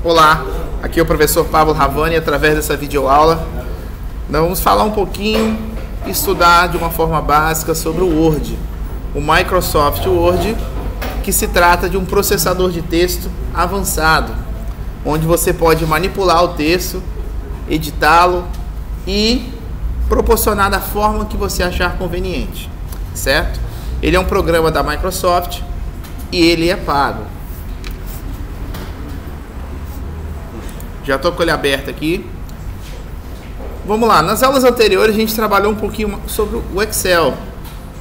Olá, aqui é o professor Pablo Ravani. Através dessa videoaula nós vamos falar um pouquinho, estudar de uma forma básica sobre o Word, o Microsoft Word, que se trata de um processador de texto avançado, onde você pode manipular o texto, editá-lo e proporcionar da forma que você achar conveniente, certo? Ele é um programa da Microsoft e ele é pago. Já estou com ele aberto aqui. Vamos lá, nas aulas anteriores a gente trabalhou um pouquinho sobre o Excel.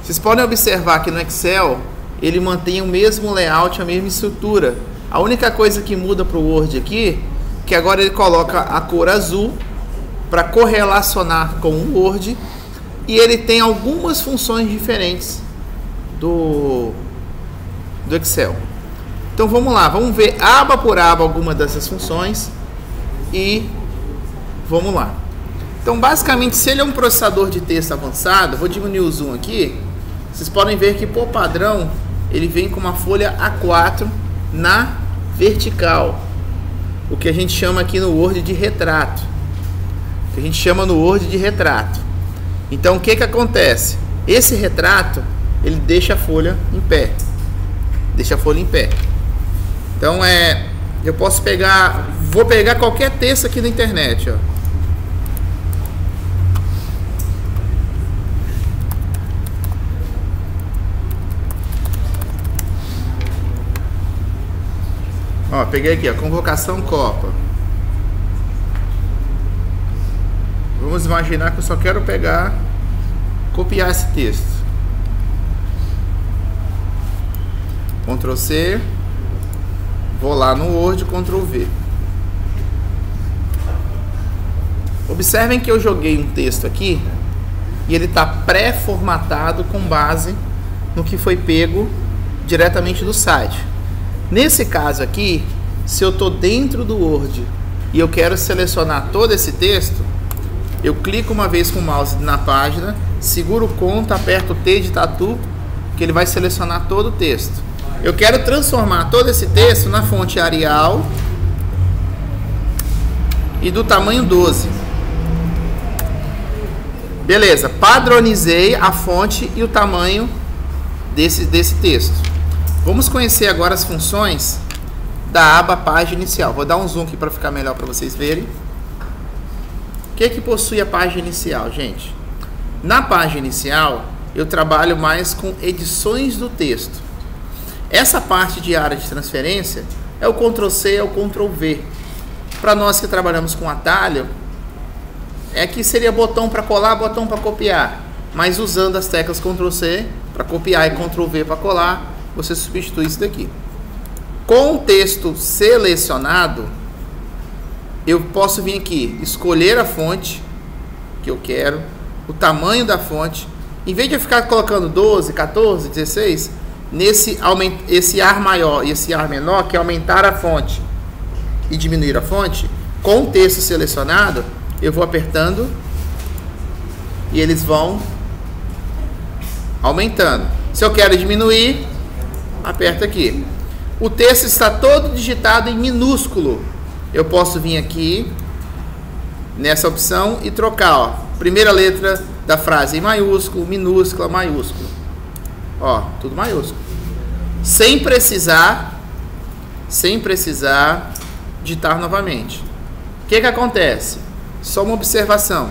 Vocês podem observar que no Excel ele mantém o mesmo layout, a mesma estrutura. A única coisa que muda para o Word aqui, que agora ele coloca a cor azul para correlacionar com o Word, e ele tem algumas funções diferentes do Excel. Então vamos lá, vamos ver aba por aba alguma dessas funções e vamos lá. Então basicamente, se ele é um processador de texto avançado, vou diminuir o zoom aqui, vocês podem ver que por padrão ele vem com uma folha A4 na vertical, o que a gente chama aqui no Word de retrato. Então o que acontece? Esse retrato ele deixa a folha em pé. Então eu posso pegar, vou pegar qualquer texto aqui na internet, ó. Peguei aqui, convocação Copa. Vamos imaginar que eu só quero copiar esse texto. Ctrl C, vou lá no Word, Ctrl V. Observem que eu joguei um texto aqui e ele está pré-formatado com base no que foi pego diretamente do site. Nesse caso aqui, se eu estou dentro do Word e eu quero selecionar todo esse texto, eu clico uma vez com o mouse na página, seguro o Ctrl, aperto o T de tatu, que ele vai selecionar todo o texto. Eu quero transformar todo esse texto na fonte Arial e do tamanho 12. Beleza, padronizei a fonte e o tamanho desse texto. Vamos conhecer agora as funções da aba página inicial. Vou dar um zoom aqui para ficar melhor para vocês verem. O que possui a página inicial, gente? Na página inicial, eu trabalho mais com edições do texto. Essa parte de área de transferência é o Ctrl C, é o Ctrl V. Para nós que trabalhamos com atalho, que seria botão para colar, botão para copiar. Mas usando as teclas Ctrl C para copiar e Ctrl V para colar, você substitui isso daqui. Com o texto selecionado, eu posso vir aqui, escolher a fonte que eu quero, o tamanho da fonte. Em vez de eu ficar colocando 12, 14, 16, esse ar maior e esse ar menor, que é aumentar a fonte e diminuir a fonte, com o texto selecionado, eu vou apertando e eles vão aumentando. Se eu quero diminuir, aperto aqui. O texto está todo digitado em minúsculo. Eu posso vir aqui nessa opção e trocar, ó, primeira letra da frase em maiúsculo, minúscula, maiúsculo. Ó, tudo maiúsculo. Sem precisar digitar novamente. O que acontece? Só uma observação.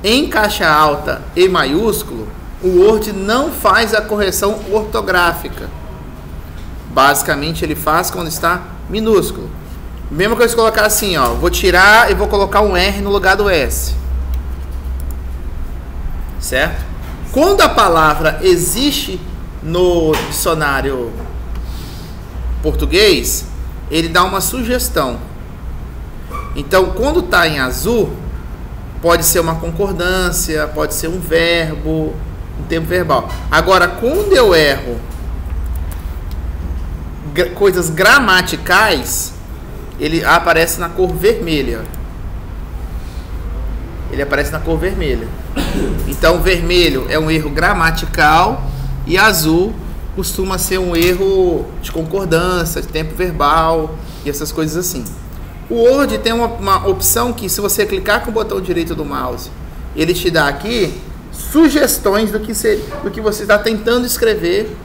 Em caixa alta e maiúsculo, o Word não faz a correção ortográfica. Basicamente ele faz quando está minúsculo. Mesmo que eu colocar assim, ó, vou tirar e vou colocar um R no lugar do S. Certo? Quando a palavra existe no dicionário português, ele dá uma sugestão. Então, quando está em azul, pode ser uma concordância, pode ser um verbo, um tempo verbal. Agora, quando eu erro coisas gramaticais, ele aparece na cor vermelha. Então, vermelho é um erro gramatical e azul costuma ser um erro de concordância, de tempo verbal, e essas coisas assim. O Word tem uma opção que, se você clicar com o botão direito do mouse, ele te dá aqui sugestões do que você está tentando escrever,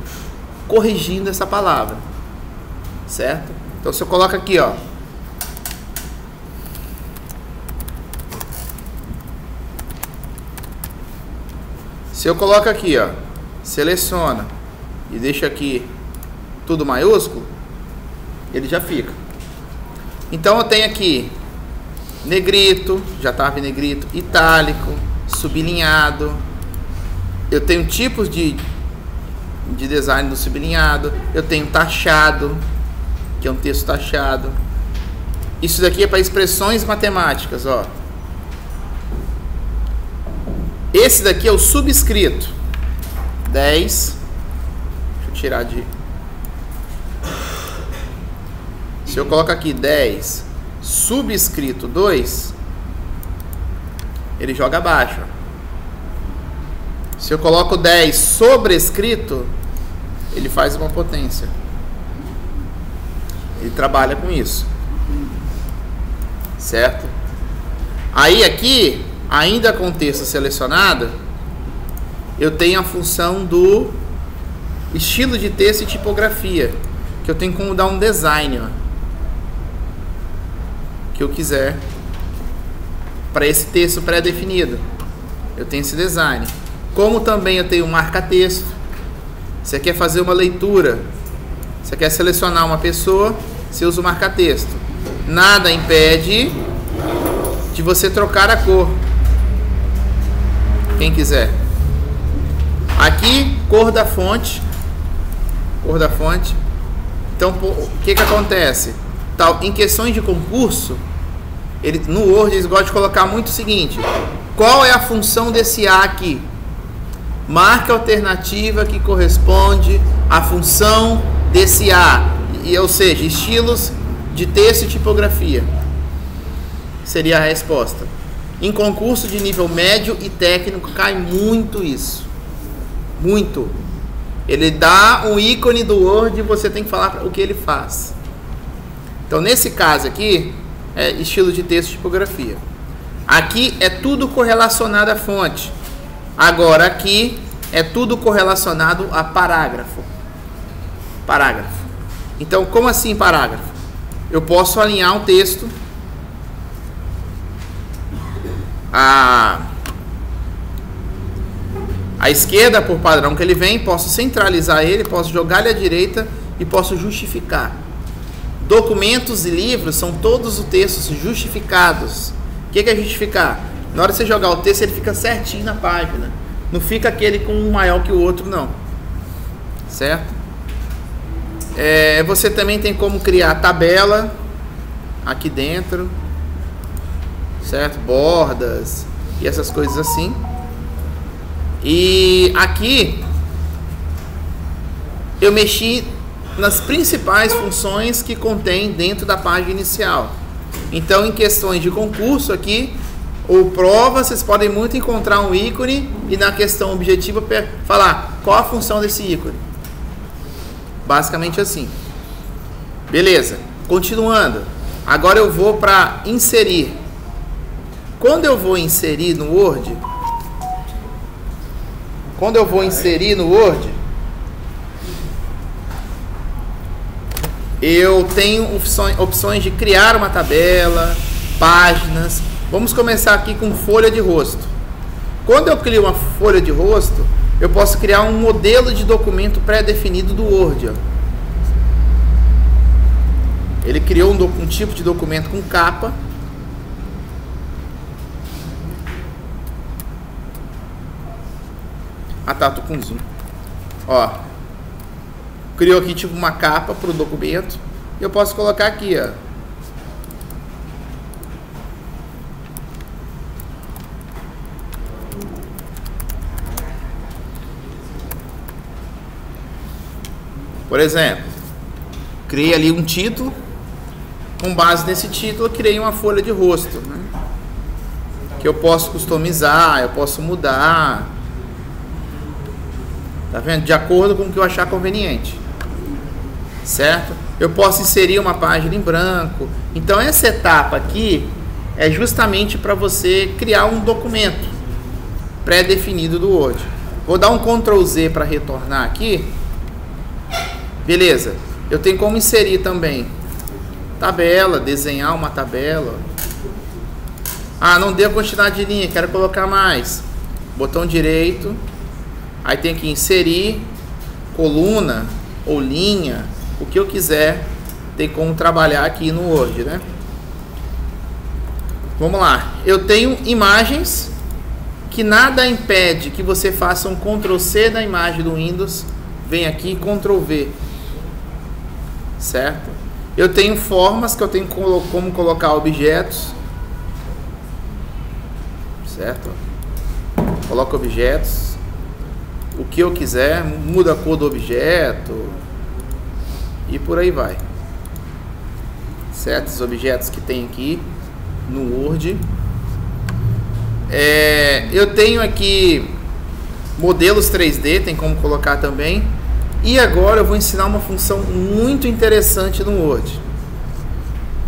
corrigindo essa palavra, certo? Então, se eu coloco aqui, ó, se eu coloco aqui, ó, seleciona e deixa aqui tudo maiúsculo, ele já fica. Então eu tenho aqui negrito, já estava em negrito, itálico, sublinhado. Eu tenho tipos de design do sublinhado. Eu tenho taxado, que é um texto taxado. Isso daqui é para expressões matemáticas, ó. Esse daqui é o subscrito 10. Deixa eu tirar de... Se eu coloco aqui 10 subscrito 2, ele joga abaixo. Se eu coloco 10 sobrescrito, ele faz uma potência. Ele trabalha com isso, certo? Aí aqui, ainda com o texto selecionado, eu tenho a função do estilo de texto e tipografia, que eu tenho como dar um design, ó, que eu quiser para esse texto pré-definido. Eu tenho esse design. Como também eu tenho um marca-texto. Você quer fazer uma leitura, você quer selecionar uma pessoa, você usa o marca-texto. Nada impede de você trocar a cor, quem quiser. Aqui, cor da fonte. Cor da fonte. Então, o que acontece? Em questões de concurso, no Word eles gostam de colocar muito o seguinte: qual é a função desse A aqui? Marque a alternativa que corresponde à função desse A, ou seja, estilos de texto e tipografia. Seria a resposta. Em concurso de nível médio e técnico cai muito isso. Muito. Ele dá um ícone do Word e você tem que falar o que ele faz. Então, nesse caso aqui, é estilo de texto e tipografia. Aqui é tudo correlacionado à fonte. Agora, aqui é tudo correlacionado a parágrafo. Parágrafo. Então, como assim parágrafo? Eu posso alinhar um texto à esquerda, por padrão que ele vem, posso centralizar ele, posso jogar ele à direita e posso justificar. Documentos e livros são todos os textos justificados. O que é justificar? Na hora de você jogar o texto, ele fica certinho na página. Não fica aquele com um maior que o outro, não. Certo? Você também tem como criar tabela aqui dentro. Certo? Bordas e essas coisas assim. E aqui eu mexi nas principais funções que contém dentro da página inicial. Então, em questões de concurso aqui, ou prova, vocês podem muito encontrar um ícone e na questão objetiva falar qual a função desse ícone. Basicamente assim. Beleza. Continuando. Agora eu vou para inserir. Quando eu vou inserir no Word, eu tenho opções de criar uma tabela, páginas. Vamos começar aqui com folha de rosto. Quando eu crio uma folha de rosto, eu posso criar um modelo de documento pré-definido do Word. Ó. Ele criou um tipo de documento com capa. Ah tá, tô com zoom. Ó. Criou aqui tipo uma capa para o documento. Eu posso colocar aqui, ó. Por exemplo, criei ali um título. Com base nesse título, eu criei uma folha de rosto, né? Que eu posso customizar, eu posso mudar. Tá vendo? De acordo com o que eu achar conveniente. Certo? Eu posso inserir uma página em branco. Então essa etapa aqui é justamente para você criar um documento pré-definido do Word. Vou dar um Ctrl Z para retornar aqui. Beleza. Eu tenho como inserir também tabela, desenhar uma tabela. Ah, não deu quantidade de linha, quero colocar mais. Botão direito. Aí tem que inserir coluna ou linha, o que eu quiser. Tem como trabalhar aqui no Word, né? Vamos lá. Eu tenho imagens que nada impede que você faça um Ctrl C da imagem do Windows. Vem aqui, Ctrl V. Certo? Eu tenho formas que eu tenho como colocar objetos. Certo? Coloco objetos. O que eu quiser. Muda a cor do objeto. E por aí vai. Certo? Os objetos que tem aqui no Word. Eu tenho aqui modelos 3D, tem como colocar também. E agora eu vou ensinar uma função muito interessante no Word.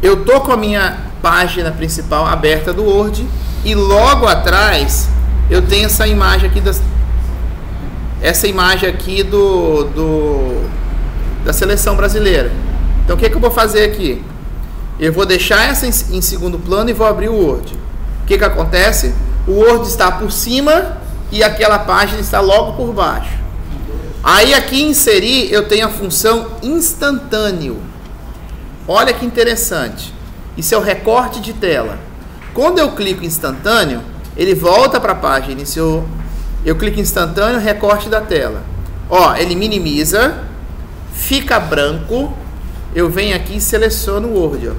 Eu tô com a minha página principal aberta do Word e logo atrás eu tenho essa imagem aqui da seleção brasileira. Então o que eu vou fazer aqui? Eu vou deixar essa em segundo plano e vou abrir o Word. O que acontece? O Word está por cima e aquela página está logo por baixo. Aí aqui em inserir eu tenho a função instantâneo. Olha que interessante. Isso é o recorte de tela. Quando eu clico instantâneo, ele volta para a página iniciou. Eu clico instantâneo, recorte da tela. Ó, ele minimiza, fica branco. Eu venho aqui e seleciono o Word. Ó.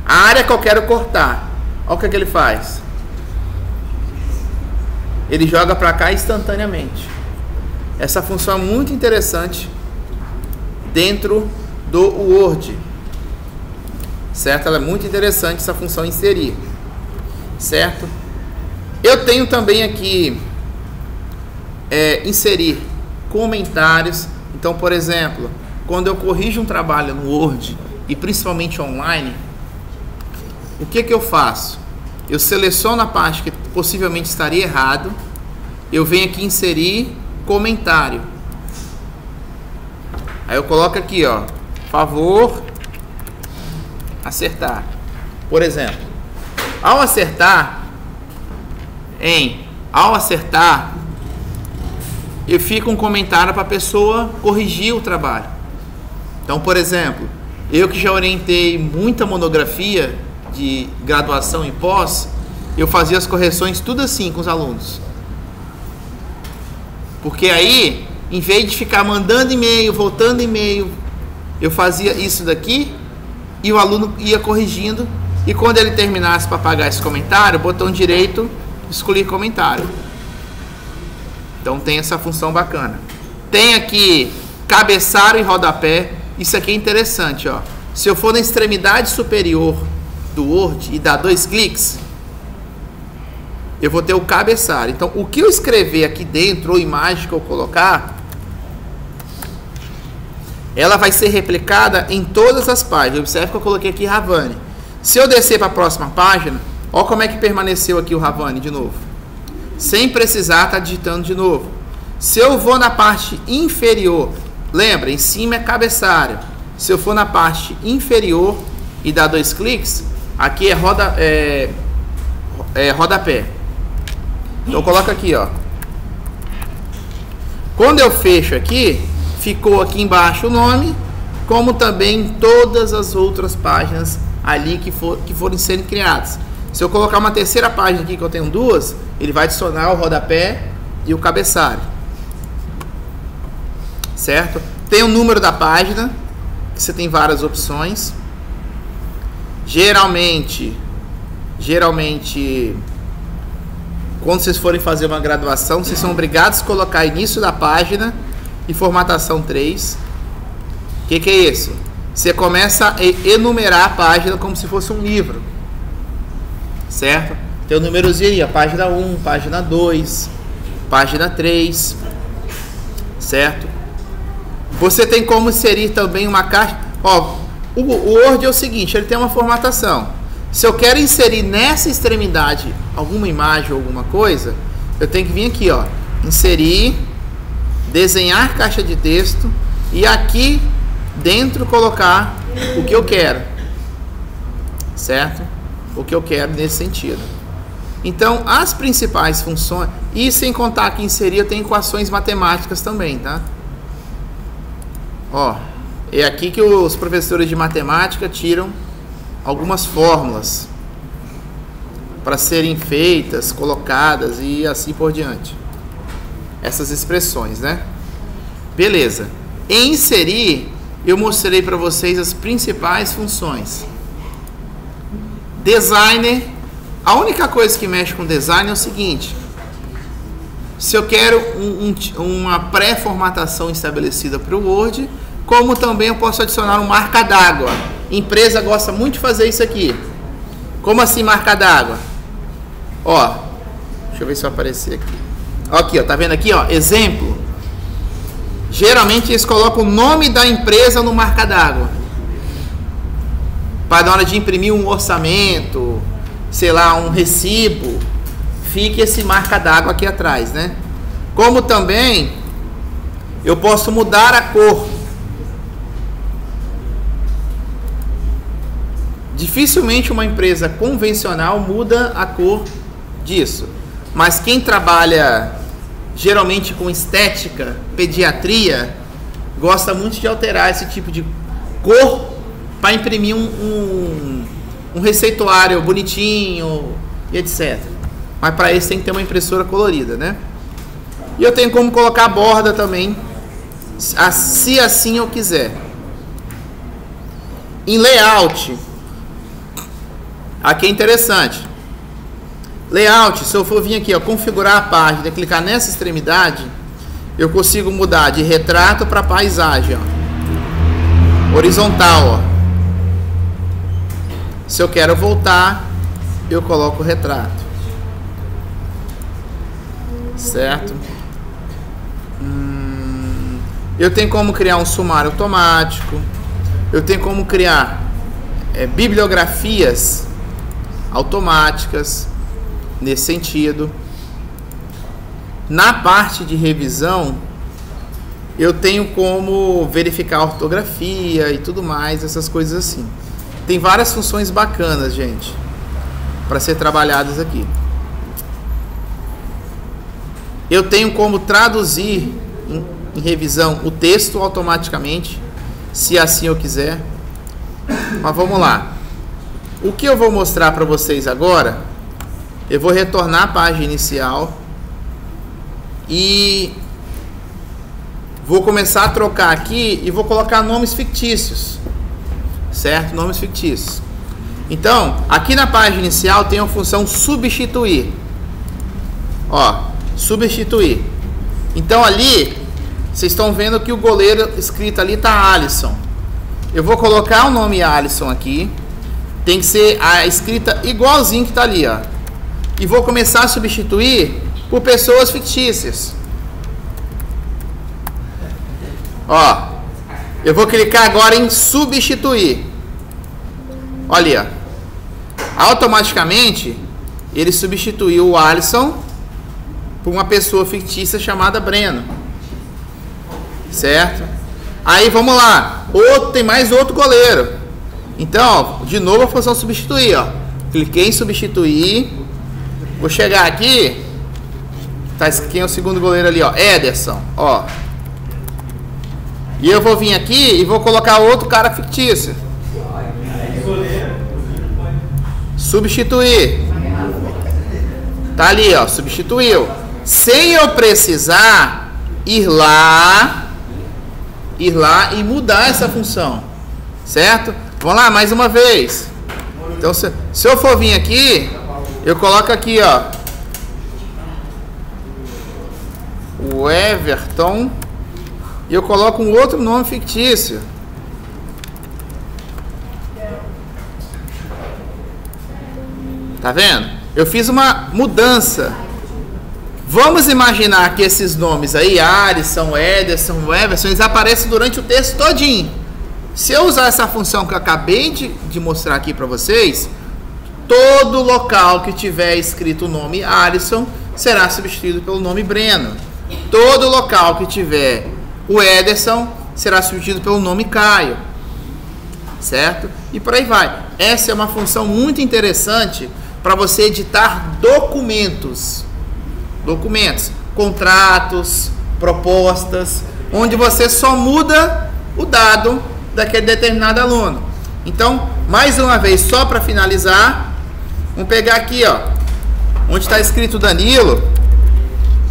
A área que eu quero cortar. Olha o que ele faz. Ele joga para cá instantaneamente. Essa função é muito interessante dentro do Word. Certo? Ela é muito interessante, essa função inserir. Certo? Eu tenho também aqui inserir comentários. Então, por exemplo, quando eu corrijo um trabalho no Word e principalmente online, o que eu faço? Eu seleciono a parte que possivelmente estaria errado. Eu venho aqui inserir comentário. Aí eu coloco aqui, ó, favor acertar. Por exemplo, ao acertar, eu fico um comentário para a pessoa corrigir o trabalho. Então, por exemplo, eu que já orientei muita monografia de graduação e pós, eu fazia as correções tudo assim com os alunos. Porque aí, em vez de ficar mandando e-mail, voltando e-mail, eu fazia isso daqui e o aluno ia corrigindo. E quando ele terminasse para apagar esse comentário, botão direito, excluir comentário. Então tem essa função bacana. Tem aqui cabeçalho e rodapé. Isso aqui é interessante, ó. Se eu for na extremidade superior do Word e dar 2 cliques, eu vou ter o cabeçalho. Então, o que eu escrever aqui dentro, ou imagem que eu colocar, ela vai ser replicada em todas as páginas. Observe que eu coloquei aqui Ravani. Se eu descer para a próxima página, olha como é que permaneceu aqui o Ravani de novo. Sem precisar estar digitando de novo. Se eu vou na parte inferior, lembra, em cima é cabeçalho. Se eu for na parte inferior e dar 2 cliques, aqui é rodapé. Então coloca aqui, ó. Quando eu fecho aqui, ficou aqui embaixo o nome, como também todas as outras páginas ali que forem sendo criadas. Se eu colocar uma terceira página aqui, que eu tenho 2, ele vai adicionar o rodapé e o cabeçalho. Certo? Tem o número da página, que você tem várias opções. Geralmente, quando vocês forem fazer uma graduação, vocês são obrigados a colocar início da página e formatação 3. O que é isso? Você começa a enumerar a página como se fosse um livro. Certo? Tem o númerozinho aí, a página 1, página 2, página 3. Certo? Você tem como inserir também uma caixa. Ó, o Word é o seguinte, ele tem uma formatação. Se eu quero inserir nessa extremidade alguma imagem ou alguma coisa, eu tenho que vir aqui, ó, inserir, desenhar caixa de texto e aqui dentro colocar o que eu quero, certo? O que eu quero nesse sentido. Então, as principais funções, e sem contar que inserir eu tenho equações matemáticas também, tá? Ó, é aqui que os professores de matemática tiram algumas fórmulas para serem feitas, colocadas e assim por diante. Essas expressões, né? Beleza. Em inserir, eu mostrei para vocês as principais funções. Designer, a única coisa que mexe com design é o seguinte: se eu quero uma pré-formatação estabelecida para o Word, como também eu posso adicionar um marca d'água. Empresa gosta muito de fazer isso aqui. Como assim marca d'água? Ó, deixa eu ver se vai aparecer aqui. Aqui, ó, tá vendo aqui, ó, exemplo. Geralmente eles colocam o nome da empresa no marca d'água, para na hora de imprimir um orçamento, sei lá, um recibo, fique esse marca d'água aqui atrás, né? Como também eu posso mudar a cor. Dificilmente uma empresa convencional muda a cor disso, mas quem trabalha geralmente com estética, pediatria, gosta muito de alterar esse tipo de cor para imprimir um receituário bonitinho e etc. Mas para isso tem que ter uma impressora colorida, né? E eu tenho como colocar a borda também, se assim eu quiser. Em layout, aqui é interessante. Layout, se eu for vir aqui, ó, configurar a página, clicar nessa extremidade, eu consigo mudar de retrato para paisagem, ó. Horizontal, ó. Se eu quero voltar, eu coloco o retrato, certo? Eu tenho como criar um sumário automático. Eu tenho como criar bibliografias automáticas nesse sentido. Na parte de revisão, eu tenho como verificar a ortografia e tudo mais, essas coisas assim. Tem várias funções bacanas, gente, para ser trabalhadas aqui. Eu tenho como traduzir em revisão o texto automaticamente, se assim eu quiser. Mas vamos lá. O que eu vou mostrar para vocês agora, eu vou retornar à página inicial e vou começar a trocar aqui e vou colocar nomes fictícios, certo? Nomes fictícios. Então, aqui na página inicial tem a função substituir. Ó, substituir. Então ali, vocês estão vendo que o goleiro escrito ali tá Alisson. Eu vou colocar o nome Alisson aqui. Tem que ser a escrita igualzinho que tá ali, ó. E vou começar a substituir por pessoas fictícias. Ó, eu vou clicar agora em substituir. Olha, automaticamente ele substituiu o Alisson por uma pessoa fictícia chamada Breno, certo? Aí vamos lá, tem mais outro goleiro. Então, ó, de novo a função substituir, ó. Cliquei em substituir. Vou chegar aqui. Tá, quem é o segundo goleiro ali, ó? Ederson, ó. E eu vou vir aqui e vou colocar outro cara fictício. Substituir. Tá ali, ó, substituiu. Sem eu precisar ir lá e mudar essa função, certo? Vamos lá, mais uma vez. Então, se eu for vir aqui, eu coloco aqui, ó, o Everton, e eu coloco um outro nome fictício. Tá vendo? Eu fiz uma mudança. Vamos imaginar que esses nomes aí, Alisson, Ederson, Everson, eles aparecem durante o texto todinho. Se eu usar essa função que eu acabei de mostrar aqui para vocês, todo local que tiver escrito o nome Alisson será substituído pelo nome Breno. Todo local que tiver o Ederson será substituído pelo nome Caio. Certo? E por aí vai. Essa é uma função muito interessante para você editar documentos. Documentos, contratos, propostas, onde você só muda o dado daquele determinado aluno. Então, mais uma vez, só para finalizar, vamos pegar aqui, ó, onde está escrito Danilo,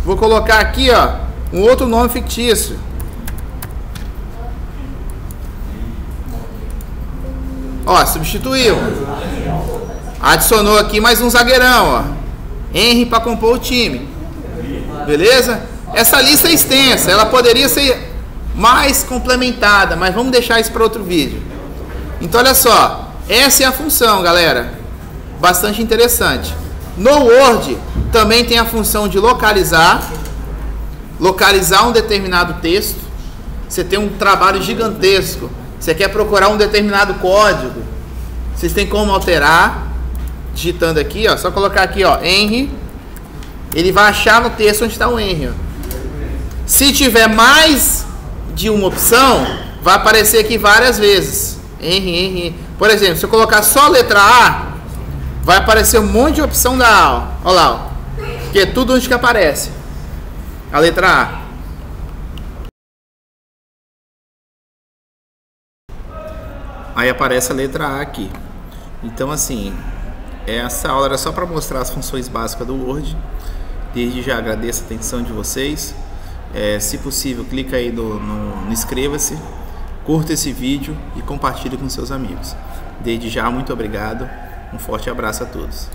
vou colocar aqui, ó, um outro nome fictício. Ó, substituiu. Adicionou aqui mais um zagueirão, ó. Henry para compor o time. Beleza? Essa lista é extensa, ela poderia ser mais complementada, mas vamos deixar isso para outro vídeo. Então, olha só, essa é a função, galera. Bastante interessante. No Word também tem a função de localizar um determinado texto. Você tem um trabalho gigantesco. Você quer procurar um determinado código. Vocês têm como alterar, digitando aqui, ó, só colocar aqui, ó, Henry. Ele vai achar no texto onde está o Henry. Ó. Se tiver mais de uma opção, vai aparecer aqui várias vezes. Henry. Por exemplo, se eu colocar só a letra A, vai aparecer um monte de opção da A. Ó. Olha lá, ó. Que é tudo onde que aparece a letra A. Aí aparece a letra A aqui. Então, assim, essa aula era só para mostrar as funções básicas do Word. Desde já agradeço a atenção de vocês. Se possível, clica aí no inscreva-se, curta esse vídeo e compartilhe com seus amigos. Desde já, muito obrigado. Um forte abraço a todos.